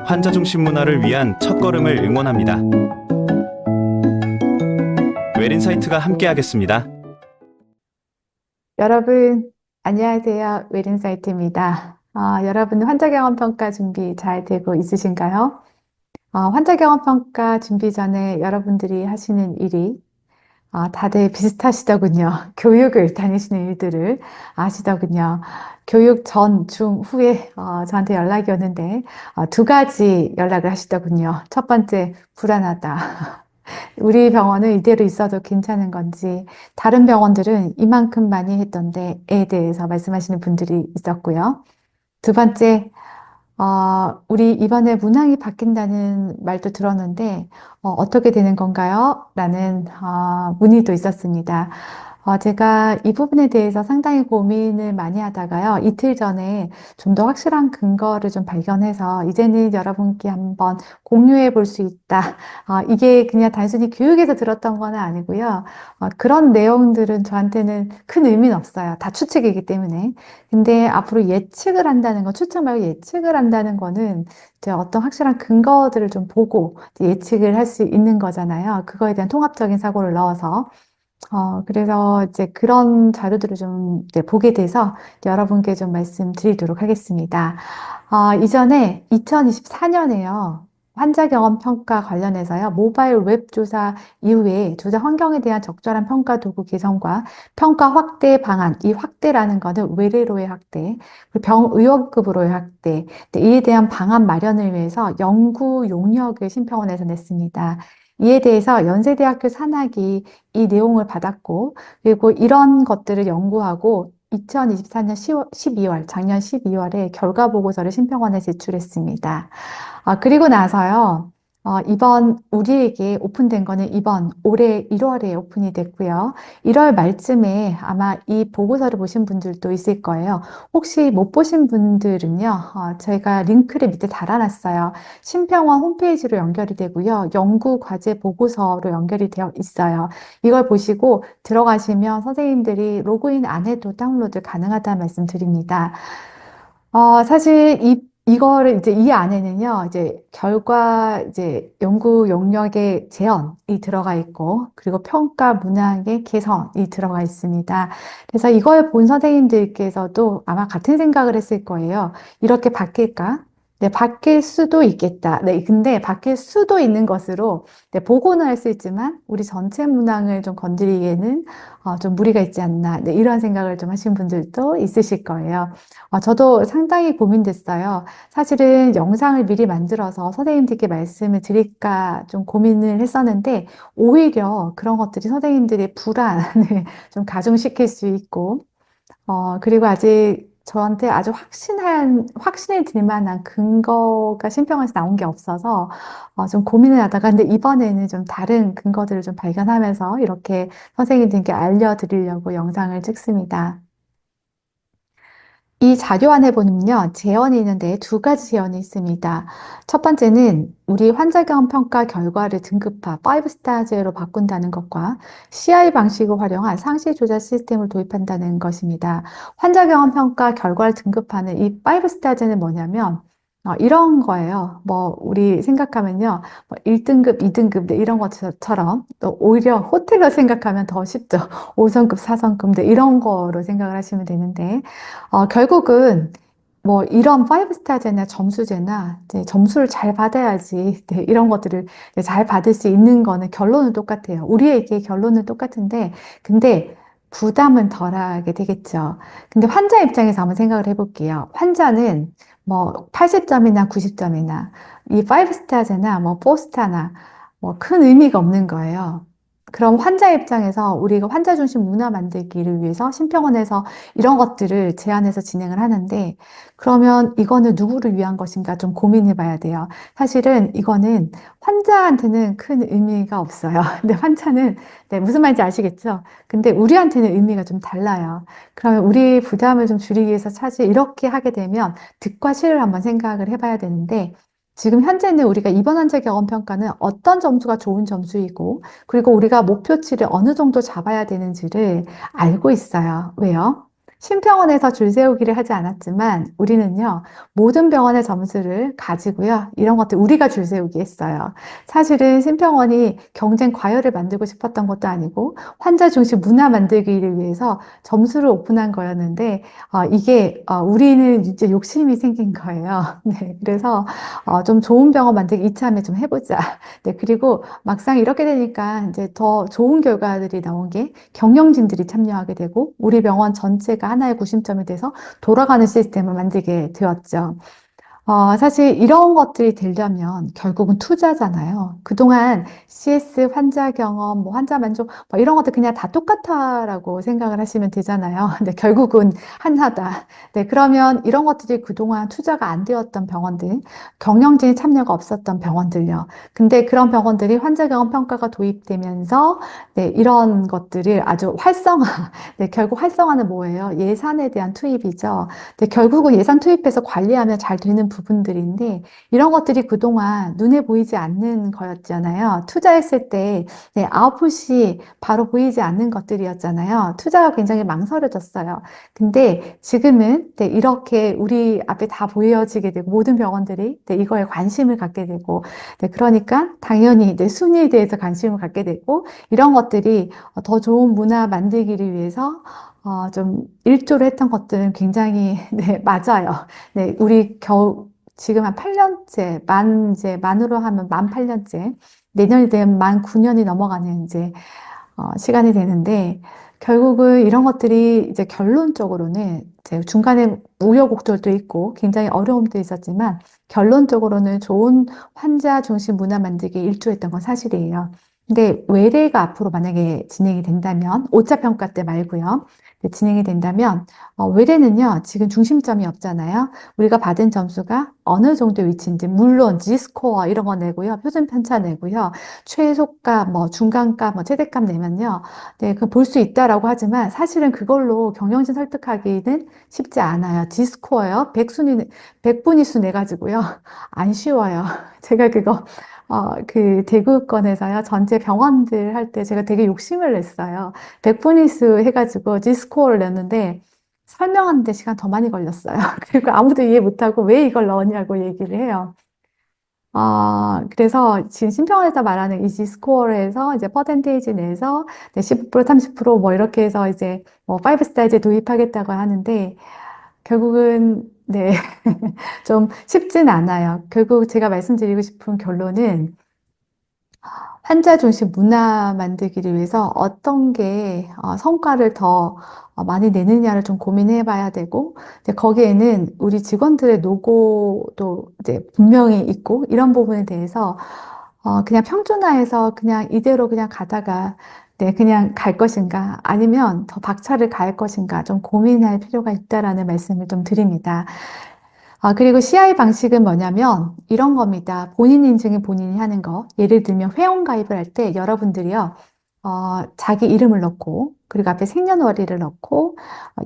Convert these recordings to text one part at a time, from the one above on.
환자 중심 문화를 위한 첫걸음을 응원합니다. 웰인사이트가 함께하겠습니다. 여러분, 안녕하세요. 웰인사이트입니다. 여러분, 환자 경험 평가 준비 잘 되고 있으신가요? 환자 경험 평가 준비 전에 여러분들이 하시는 일이 다들 비슷하시더군요. 교육을 다니시는 일들을 아시더군요. 교육 전, 중, 후에 저한테 연락이 오는데 두 가지 연락을 하시더군요. 첫 번째, 불안하다. 우리 병원은 이대로 있어도 괜찮은 건지, 다른 병원들은 이만큼 많이 했던데에 대해서 말씀하시는 분들이 있었고요. 두 번째, 우리 이번에 문항이 바뀐다는 말도 들었는데, 어떻게 되는 건가요? 라는, 문의도 있었습니다. 제가 이 부분에 대해서 상당히 고민을 많이 하다가요. 이틀 전에 좀 더 확실한 근거를 좀 발견해서 이제는 여러분께 한번 공유해 볼 수 있다. 이게 그냥 단순히 교육에서 들었던 건 아니고요. 그런 내용들은 저한테는 큰 의미는 없어요. 다 추측이기 때문에. 근데 앞으로 예측을 한다는 거, 추측 말고 예측을 한다는 거는 이제 어떤 확실한 근거들을 좀 보고 이제 예측을 할 수 있는 거잖아요. 그거에 대한 통합적인 사고를 넣어서. 그래서 이제 그런 자료들을 좀 이제 보게 돼서 여러분께 좀 말씀드리도록 하겠습니다. 이전에 2024년에요. 환자 경험 평가 관련해서요. 모바일 웹 조사 이후에 조사 환경에 대한 적절한 평가 도구 개선과 평가 확대 방안, 이 확대라는 거는 외래로의 확대, 그리고 병 의원급으로의 확대, 이에 대한 방안 마련을 위해서 연구 용역을 심평원에서 냈습니다. 이에 대해서 연세대학교 산학이 이 내용을 받았고, 그리고 이런 것들을 연구하고 2024년 12월, 작년 12월에 결과 보고서를 심평원에 제출했습니다. 그리고 나서요, 이번 우리에게 오픈된 거는 이번 올해 1월에 오픈이 됐고요. 1월 말쯤에 아마 이 보고서를 보신 분들도 있을 거예요. 혹시 못 보신 분들은요, 저희가 링크를 밑에 달아놨어요. 심평원 홈페이지로 연결이 되고요. 연구 과제 보고서로 연결이 되어 있어요. 이걸 보시고 들어가시면 선생님들이 로그인 안 해도 다운로드 가능하다는 말씀 드립니다. 사실 이거를 이제 이 안에는요, 이제 결과, 이제 연구 용역의 제언이 들어가 있고, 그리고 평가 문항의 개선이 들어가 있습니다. 그래서 이걸 본 선생님들께서도 아마 같은 생각을 했을 거예요. 이렇게 바뀔까? 네, 바뀔 수도 있겠다. 네, 근데 바뀔 수도 있는 것으로, 네, 보고는 할 수 있지만, 우리 전체 문항을 좀 건드리기에는 좀 무리가 있지 않나. 네, 이런 생각을 좀 하신 분들도 있으실 거예요. 저도 상당히 고민됐어요. 사실은 영상을 미리 만들어서 선생님들께 말씀을 드릴까 좀 고민을 했었는데, 오히려 그런 것들이 선생님들의 불안을 좀 가중시킬 수 있고, 그리고 아직 저한테 아주 확신이 들 만한 근거가 심평에서 나온 게 없어서, 좀 고민을 하다가, 근데 이번에는 좀 다른 근거들을 좀 발견하면서 이렇게 선생님들께 알려드리려고 영상을 찍습니다. 이 자료 안에 보면요, 제언이 있는데 두 가지 제언이 있습니다. 첫 번째는 우리 환자 경험 평가 결과를 등급화, 5스타제로 바꾼다는 것과 CI 방식을 활용한 상시 조사 시스템을 도입한다는 것입니다. 환자 경험 평가 결과를 등급하는 이 5스타제는 뭐냐면, 이런 거예요. 뭐, 우리 생각하면요, 뭐 1등급, 2등급, 이런 것처럼, 또 오히려 호텔로 생각하면 더 쉽죠. 5성급, 4성급, 이런 거로 생각을 하시면 되는데, 결국은 뭐 이런 5스타제나 점수제나 이제 점수를 잘 받아야지 네, 이런 것들을 이제 잘 받을 수 있는 거는 결론은 똑같아요. 우리에게 결론은 똑같은데 근데 부담은 덜하게 되겠죠. 근데 환자 입장에서 한번 생각을 해볼게요. 환자는 뭐 80점이나 90점이나 이 5스타제나 뭐 4스타나 뭐 큰 의미가 없는 거예요. 그럼 환자 입장에서 우리가 환자 중심 문화 만들기를 위해서 심평원에서 이런 것들을 제안해서 진행을 하는데, 그러면 이거는 누구를 위한 것인가 좀 고민해 봐야 돼요. 사실은 이거는 환자한테는 큰 의미가 없어요. 근데 환자는, 네, 무슨 말인지 아시겠죠? 근데 우리한테는 의미가 좀 달라요. 그러면 우리 부담을 좀 줄이기 위해서 사실 이렇게 하게 되면 득과 실을 한번 생각을 해봐야 되는데, 지금 현재는 우리가 입원 환자 경험 평가는 어떤 점수가 좋은 점수이고, 그리고 우리가 목표치를 어느 정도 잡아야 되는지를 알고 있어요. 왜요? 신병원에서 줄 세우기를 하지 않았지만 우리는요, 모든 병원의 점수를 가지고요, 이런 것들 우리가 줄 세우기 했어요. 사실은 신병원이 경쟁 과열을 만들고 싶었던 것도 아니고 환자 중심 문화 만들기를 위해서 점수를 오픈한 거였는데 이게 우리는 이제 욕심이 생긴 거예요. 네, 그래서 좀 좋은 병원 만들기 이참에 좀 해보자. 네, 그리고 막상 이렇게 되니까 이제 더 좋은 결과들이 나온 게 경영진들이 참여하게 되고 우리 병원 전체가 하나의 구심점이 돼서 돌아가는 시스템을 만들게 되었죠. 사실 이런 것들이 되려면 결국은 투자잖아요. 그동안 CS 환자 경험, 뭐 환자 만족, 뭐 이런 것들 그냥 다 똑같아라고 생각을 하시면 되잖아요. 근데 결국은 하나다. 네, 그러면 이런 것들이 그동안 투자가 안 되었던 병원들, 경영진 참여가 없었던 병원들요. 근데 그런 병원들이 환자 경험 평가가 도입되면서 네, 이런 것들을 아주 활성화, 네, 결국 활성화는 뭐예요? 예산에 대한 투입이죠. 근데 결국은 예산 투입해서 관리하면 잘 되는 부분들인데 이런 것들이 그동안 눈에 보이지 않는 거였잖아요. 투자했을 때 네, 아웃풋이 바로 보이지 않는 것들이었잖아요. 투자가 굉장히 망설여졌어요. 근데 지금은 네, 이렇게 우리 앞에 다 보여지게 되고 모든 병원들이 네, 이거에 관심을 갖게 되고 네, 그러니까 당연히 네, 순위에 대해서 관심을 갖게 되고 이런 것들이 더 좋은 문화 만들기를 위해서 좀 일조를 했던 것들은 굉장히, 네, 맞아요. 네, 우리 지금 한 8년째, 이제 만으로 하면 만 8년째, 내년이 되면 만 9년이 넘어가는 이제, 시간이 되는데, 결국은 이런 것들이 이제 결론적으로는 이제 중간에 우여곡절도 있고 굉장히 어려움도 있었지만, 결론적으로는 좋은 환자 중심 문화 만들기 일조했던 건 사실이에요. 근데 외래가 앞으로 만약에 진행이 된다면, 오차 평가 때 말고요. 네, 진행이 된다면 외래는요 지금 중심점이 없잖아요. 우리가 받은 점수가 어느 정도 위치인지 물론 G스코어 이런 거 내고요, 표준 편차 내고요, 최소값 뭐 중간값 뭐 최대값 내면요 네, 그 볼 수 있다라고 하지만 사실은 그걸로 경영진 설득하기는 쉽지 않아요. G스코어요 100분위수 내 가지고요 안 쉬워요. 제가 그거 그 대구권에서요 전체 병원들 할 때 제가 되게 욕심을 냈어요. 100분위수 해가지고 G스코어를 냈는데 설명하는데 시간 더 많이 걸렸어요. 그리고 아무도 이해 못하고 왜 이걸 넣었냐고 얘기를 해요. 그래서 지금 심평원에서 말하는 이 G스코어를 해서 이제 퍼센테이지 내서 네, 15% 30%뭐 이렇게 해서 이제 뭐 5스타 이제 도입하겠다고 하는데 결국은 네, 좀 쉽진 않아요. 결국 제가 말씀드리고 싶은 결론은 환자 중심 문화 만들기를 위해서 어떤 게 성과를 더 많이 내느냐를 좀 고민해 봐야 되고, 이제 거기에는 우리 직원들의 노고도 이제 분명히 있고, 이런 부분에 대해서 그냥 평준화해서 그냥 이대로 그냥 가다가 네, 그냥 갈 것인가, 아니면 더 박차를 가할 것인가, 좀 고민할 필요가 있다라는 말씀을 좀 드립니다. 그리고 CI 방식은 뭐냐면 이런 겁니다. 본인 인증은 본인이 하는 거. 예를 들면 회원 가입을 할 때 여러분들이요, 자기 이름을 넣고, 그리고 앞에 생년월일을 넣고,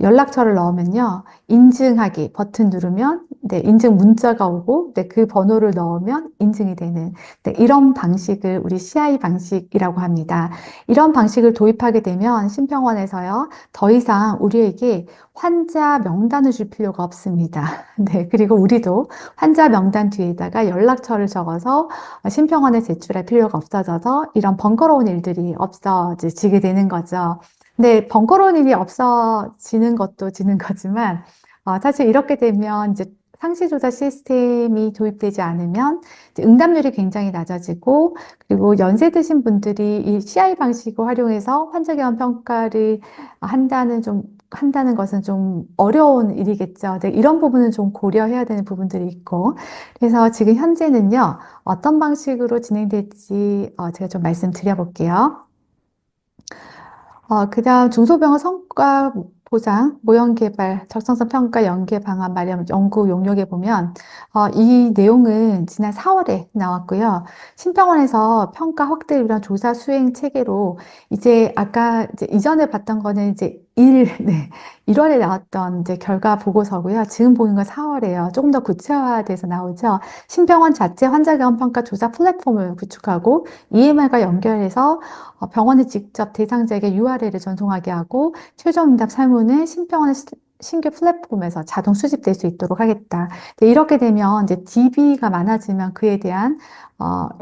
연락처를 넣으면요, 인증하기 버튼 누르면, 네, 인증 문자가 오고, 네, 그 번호를 넣으면 인증이 되는, 네, 이런 방식을 우리 CI 방식이라고 합니다. 이런 방식을 도입하게 되면 신병원에서요, 더 이상 우리에게 환자 명단을 줄 필요가 없습니다. 네, 그리고 우리도 환자 명단 뒤에다가 연락처를 적어서 신평원에 제출할 필요가 없어져서 이런 번거로운 일들이 없어지게 되는 거죠. 근데 번거로운 일이 없어지는 것도 지는 거지만 사실 이렇게 되면 이제 상시조사 시스템이 도입되지 않으면 이제 응답률이 굉장히 낮아지고 그리고 연세 드신 분들이 이 CI 방식을 활용해서 환자 경험 평가를 한다는 것은 좀 어려운 일이겠죠. 네, 이런 부분은 좀 고려해야 되는 부분들이 있고. 그래서 지금 현재는요, 어떤 방식으로 진행될지 제가 좀 말씀드려 볼게요. 그다음 중소병원 성과 보장, 모형 개발, 적성성 평가 연계 방안 마련 연구 용역에 보면 이 내용은 지난 4월에 나왔고요. 신병원에서 평가 확대를 위한 조사 수행 체계로 이제 아까 이제 이전에 봤던 거는 이제 네, 1월에 나왔던 이제 결과 보고서고요. 지금 보는 건 4월이에요. 조금 더 구체화돼서 나오죠. 신병원 자체 환자 경험 평가 조사 플랫폼을 구축하고 EMR과 연결해서 병원이 직접 대상자에게 URL을 전송하게 하고 최종 응답 설문은 신병원의 신규 플랫폼에서 자동 수집될 수 있도록 하겠다. 이렇게 되면 이제 DB가 많아지면 그에 대한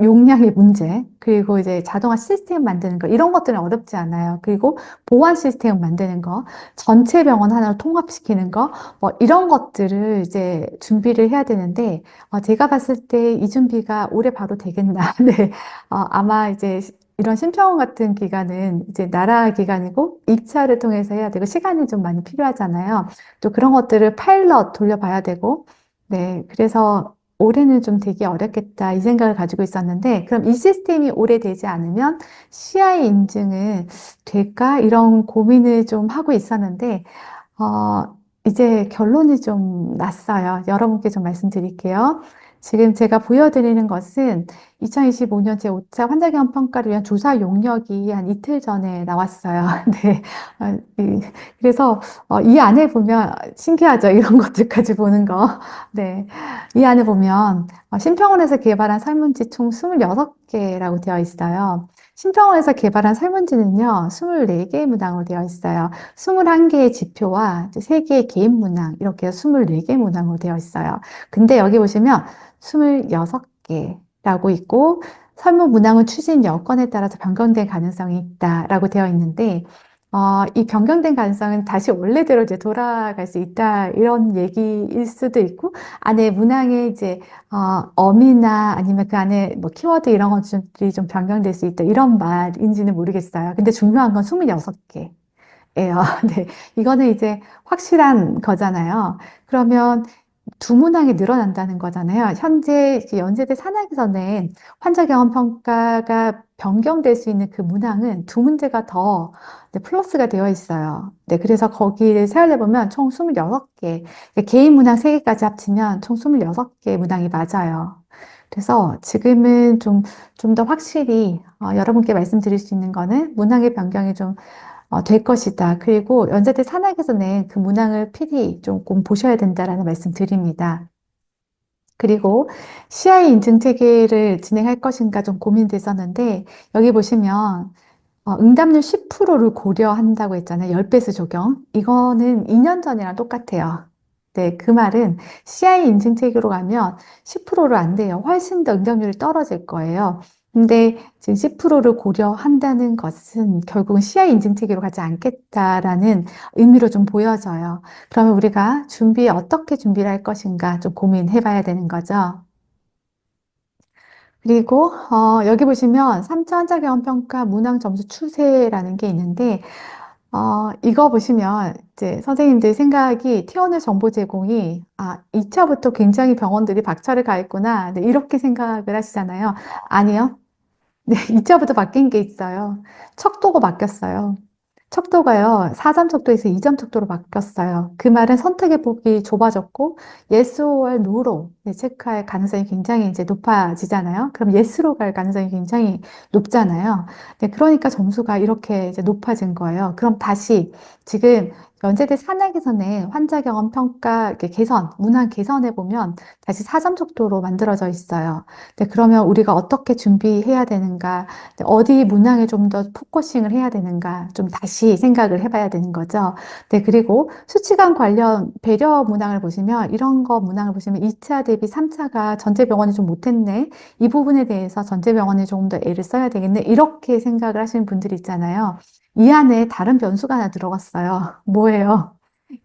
용량의 문제, 그리고 이제 자동화 시스템 만드는 거, 이런 것들은 어렵지 않아요. 그리고 보안 시스템 만드는 거, 전체 병원 하나로 통합시키는 거, 뭐 이런 것들을 이제 준비를 해야 되는데, 제가 봤을 때 이 준비가 올해 바로 되겠나. 네. 아마 이제 이런 심평원 같은 기간은 이제 나라 기관이고 2차를 통해서 해야 되고 시간이 좀 많이 필요하잖아요. 또 그런 것들을 파일럿 돌려봐야 되고, 네. 그래서 올해는 좀 되기 어렵겠다 이 생각을 가지고 있었는데, 그럼 이 시스템이 올해 되지 않으면 CI 인증은 될까? 이런 고민을 좀 하고 있었는데, 이제 결론이 좀 났어요. 여러분께 좀 말씀드릴게요. 지금 제가 보여드리는 것은 2025년 제5차 환자경험 평가를 위한 조사 용역이 한 이틀 전에 나왔어요. 네. 그래서 이 안에 보면 신기하죠. 이런 것들까지 보는 거. 네. 이 안에 보면 신평원에서 개발한 설문지 총 26개라고 되어 있어요. 신평원에서 개발한 설문지는요, 24개의 문항으로 되어 있어요. 21개의 지표와 3개의 개인 문항, 이렇게 해서 24개의 문항으로 되어 있어요. 근데 여기 보시면 26개라고 있고, 설문 문항은 추진 여건에 따라서 변경될 가능성이 있다라고 되어 있는데, 이 변경된 가능성은 다시 원래대로 이제 돌아갈 수 있다, 이런 얘기일 수도 있고, 안에 문항에 이제, 어미나 아니면 그 안에 뭐 키워드 이런 것들이 좀 변경될 수 있다, 이런 말인지는 모르겠어요. 근데 중요한 건 26개. 예요. 네. 이거는 이제 확실한 거잖아요. 그러면 두 문항이 늘어난다는 거잖아요. 현재 이제 연세대 산하에서 낸 환자 경험 평가가 변경될 수 있는 그 문항은 두 문제가 더 플러스가 되어 있어요. 네, 그래서 거기를 세열해 보면 총 26개, 개인 문항 3개까지 합치면 총 26개 문항이 맞아요. 그래서 지금은 좀 더 확실히 여러분께 말씀드릴 수 있는 거는 문항의 변경이 좀 될 것이다. 그리고 연세대 산학에서 낸 그 문항을 필히 조금 보셔야 된다라는 말씀 드립니다. 그리고 CI 인증 체계를 진행할 것인가 좀 고민됐었는데, 여기 보시면 응답률 10%를 고려한다고 했잖아요. 10배수 적용. 이거는 2년 전이랑 똑같아요. 네, 그 말은 CI 인증 체계로 가면 10%를 안 돼요. 훨씬 더 응답률이 떨어질 거예요. 근데 지금 10%를 고려한다는 것은 결국은 CI 인증 체계로 가지 않겠다라는 의미로 좀 보여져요. 그러면 우리가 어떻게 준비를 할 것인가 좀 고민해 봐야 되는 거죠. 그리고 여기 보시면 3차 환자 경험 평가 문항 점수 추세라는 게 있는데, 이거 보시면 이제 선생님들 생각이 티오늘 정보 제공이 2차부터 굉장히 병원들이 박차를 가했구나, 네, 이렇게 생각을 하시잖아요. 아니요. 네, 2차부터 바뀐 게 있어요. 척도가 바뀌었어요. 척도가요, 4점 척도에서 2점 척도로 바뀌었어요. 그 말은 선택의 폭이 좁아졌고, yes or no로 체크할 가능성이 굉장히 이제 높아지잖아요. 그럼 yes로 갈 가능성이 굉장히 높잖아요. 네, 그러니까 점수가 이렇게 이제 높아진 거예요. 그럼 다시 지금 연세대 산학에서 낸 환자 경험 평가 이렇게 문항 개선해 보면 다시 4점 척도로 만들어져 있어요. 네, 그러면 우리가 어떻게 준비해야 되는가, 네, 어디 문항에 좀 더 포커싱을 해야 되는가, 좀 다시 생각을 해봐야 되는 거죠. 네, 그리고 수치관 관련 배려 문항을 보시면, 이런 거 문항을 보시면 2차 대비 3차가 전체병원이 좀 못했네. 이 부분에 대해서 전체병원이 조금 더 애를 써야 되겠네. 이렇게 생각을 하시는 분들이 있잖아요. 이 안에 다른 변수가 하나 들어갔어요. 뭐예요?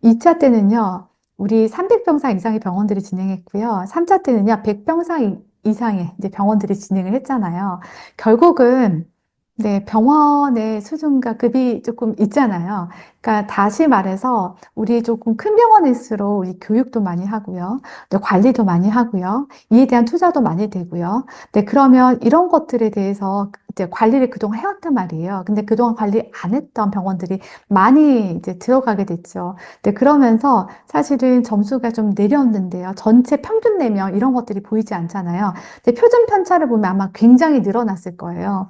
2차 때는요, 우리 300병상 이상의 병원들이 진행했고요. 3차 때는요, 100병상 이상의 이제 병원들이 진행을 했잖아요. 결국은 네, 병원의 수준과 급이 조금 있잖아요. 그러니까 다시 말해서 우리 조금 큰 병원일수록 우리 교육도 많이 하고요. 또 관리도 많이 하고요. 이에 대한 투자도 많이 되고요. 네, 그러면 이런 것들에 대해서 이제 관리를 그동안 해왔단 말이에요. 근데 그동안 관리 안 했던 병원들이 많이 이제 들어가게 됐죠. 네, 그러면서 사실은 점수가 좀 내렸는데요. 전체 평균 내면 이런 것들이 보이지 않잖아요. 근데 표준 편차를 보면 아마 굉장히 늘어났을 거예요.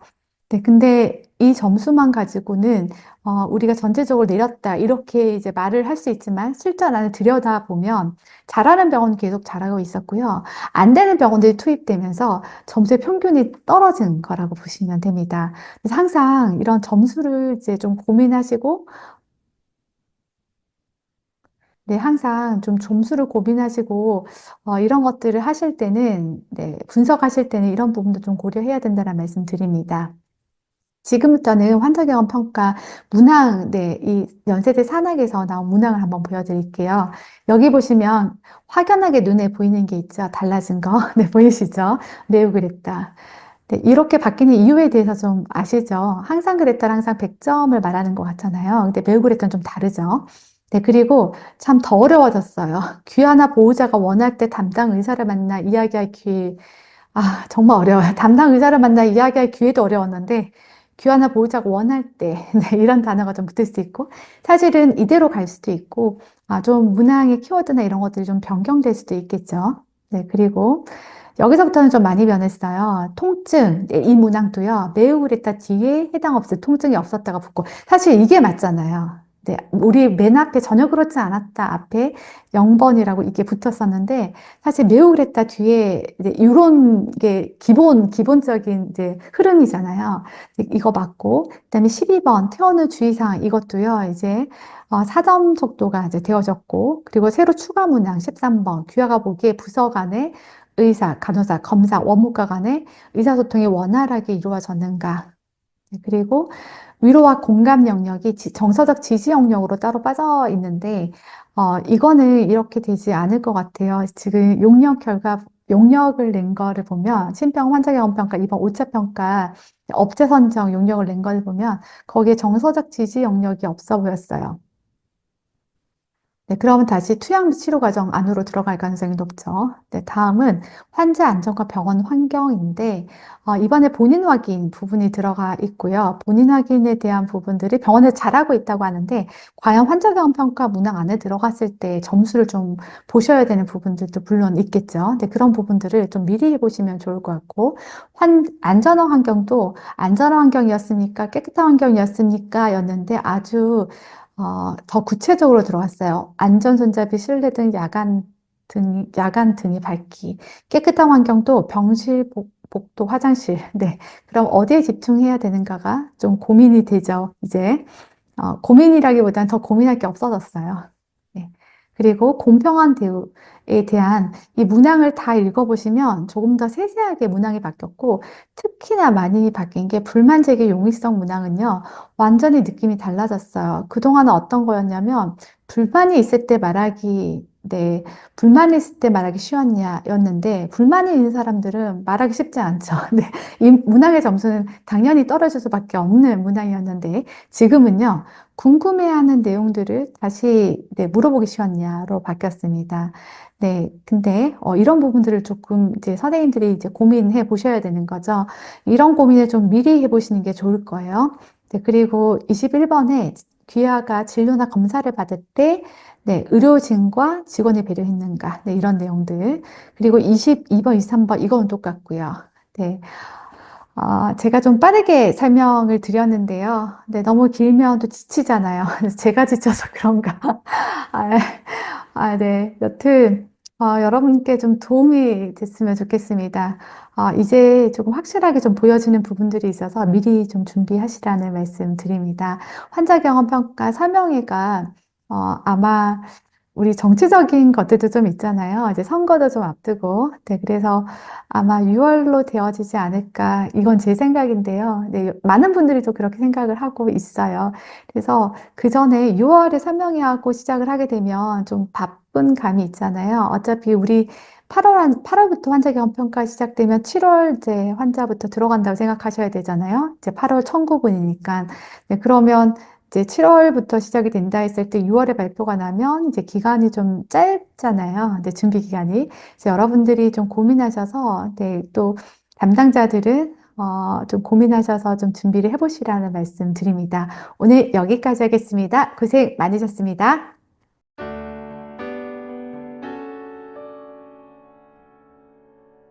네, 근데 이 점수만 가지고는 우리가 전체적으로 내렸다 이렇게 이제 말을 할 수 있지만 실전 안에 들여다보면 잘하는 병원은 계속 잘하고 있었고요. 안 되는 병원들이 투입되면서 점수의 평균이 떨어진 거라고 보시면 됩니다. 그래서 항상 이런 점수를 이제 좀 고민하시고 네, 항상 좀 점수를 고민하시고, 이런 것들을 하실 때는, 네, 분석하실 때는 이런 부분도 좀 고려해야 된다는 말씀 드립니다. 지금부터는 환자경험 평가 문항, 네, 이 연세대 산학에서 나온 문항을 한번 보여드릴게요. 여기 보시면 확연하게 눈에 보이는 게 있죠. 달라진 거. 네, 보이시죠? 매우 그랬다. 네, 이렇게 바뀌는 이유에 대해서 좀 아시죠? 항상 그랬다랑 항상 100점을 말하는 것 같잖아요. 근데 매우 그랬다는 좀 다르죠? 네, 그리고 참 더 어려워졌어요. 귀하나 보호자가 원할 때 담당 의사를 만나 이야기할 기회, 정말 어려워요. 담당 의사를 만나 이야기할 기회도 어려웠는데, 귀하나 보호자가 원할 때, 네, 이런 단어가 좀 붙을 수 있고, 사실은 이대로 갈 수도 있고, 좀 문항의 키워드나 이런 것들이 좀 변경될 수도 있겠죠. 네, 그리고 여기서부터는 좀 많이 변했어요. 통증, 네, 이 문항도요, 매우 그랬다 뒤에 해당 없을 통증이 없었다가 붙고, 사실 이게 맞잖아요. 네, 우리 맨 앞에 전혀 그렇지 않았다 앞에 0번이라고 이게 붙었었는데, 사실 매우 그랬다 뒤에 이제 이런 게 기본적인 이제 흐름이잖아요. 이거 맞고, 그다음에 12번 퇴원 후 주의사항 이것도요, 이제 4점 속도가 이제 되어졌고, 그리고 새로 추가 문항 13번 귀하가 보기에 부서 간의 의사, 간호사, 검사, 원무과 간의 의사소통이 원활하게 이루어졌는가. 네, 그리고 위로와 공감 영역이 정서적 지지 영역으로 따로 빠져 있는데, 이거는 이렇게 되지 않을 것 같아요. 지금 용역을 낸 거를 보면, 신병 환자 경험 평가, 이번 5차 평가, 업체 선정 용역을 낸 걸 보면, 거기에 정서적 지지 영역이 없어 보였어요. 네, 그러면 다시 투약 치료 과정 안으로 들어갈 가능성이 높죠. 네, 다음은 환자 안전과 병원 환경인데, 이번에 본인 확인 부분이 들어가 있고요. 본인 확인에 대한 부분들이 병원에 잘하고 있다고 하는데, 과연 환자 경험 평가 문항 안에 들어갔을 때 점수를 좀 보셔야 되는 부분들도 물론 있겠죠. 네, 그런 부분들을 좀 미리 해보시면 좋을 것 같고, 안전한 환경도 안전한 환경이었습니까? 깨끗한 환경이었습니까? 였는데 아주 더 구체적으로 들어왔어요. 안전손잡이, 실내등, 야간 등이 밝기. 깨끗한 환경도 병실, 복도, 화장실. 네. 그럼 어디에 집중해야 되는가가 좀 고민이 되죠. 이제. 고민이라기보다는 더 고민할 게 없어졌어요. 네. 그리고 공평한 대우에 대한 이 문항을 다 읽어보시면 조금 더 세세하게 문항이 바뀌었고, 특히나 많이 바뀐 게 불만 제기 용이성 문항은요, 완전히 느낌이 달라졌어요. 그동안은 어떤 거였냐면, 불만이 있을 때 말하기, 네, 불만이 있을 때 말하기 쉬웠냐였는데, 불만이 있는 사람들은 말하기 쉽지 않죠. 네, 이 문항의 점수는 당연히 떨어질 수밖에 없는 문항이었는데, 지금은요, 궁금해하는 내용들을 다시 네, 물어보기 쉬웠냐로 바뀌었습니다. 네, 근데 이런 부분들을 조금 이제 선생님들이 이제 고민해 보셔야 되는 거죠. 이런 고민을 좀 미리 해보시는 게 좋을 거예요. 네, 그리고 21번에 귀하가 진료나 검사를 받을 때 네, 의료진과 직원이 배려했는가, 네, 이런 내용들. 그리고 22번, 23번, 이건 똑같고요. 네, 제가 좀 빠르게 설명을 드렸는데요. 네, 너무 길면 또 지치잖아요. 그래서 제가 지쳐서 그런가. 아, 네. 여튼, 여러분께 좀 도움이 됐으면 좋겠습니다. 이제 조금 확실하게 좀 보여지는 부분들이 있어서 미리 좀 준비하시라는 말씀 드립니다. 환자 경험 평가 설명회가, 아마 우리 정치적인 것들도 좀 있잖아요. 이제 선거도 좀 앞두고. 네, 그래서 아마 6월로 되어지지 않을까. 이건 제 생각인데요. 네, 많은 분들이 또 그렇게 생각을 하고 있어요. 그래서 그 전에 6월에 설명회하고 시작을 하게 되면 좀 바쁜 감이 있잖아요. 어차피 우리 8월부터 환자 경험 평가 시작되면 7월 이제 환자부터 들어간다고 생각하셔야 되잖아요. 이제 8월 청구분이니까. 네, 그러면 이제 7월부터 시작이 된다 했을 때 6월에 발표가 나면 이제 기간이 좀 짧잖아요. 근데 준비 기간이. 그래서 여러분들이 좀 고민하셔서, 네, 또 담당자들은 좀 고민하셔서 좀 준비를 해보시라는 말씀 드립니다. 오늘 여기까지 하겠습니다. 고생 많으셨습니다.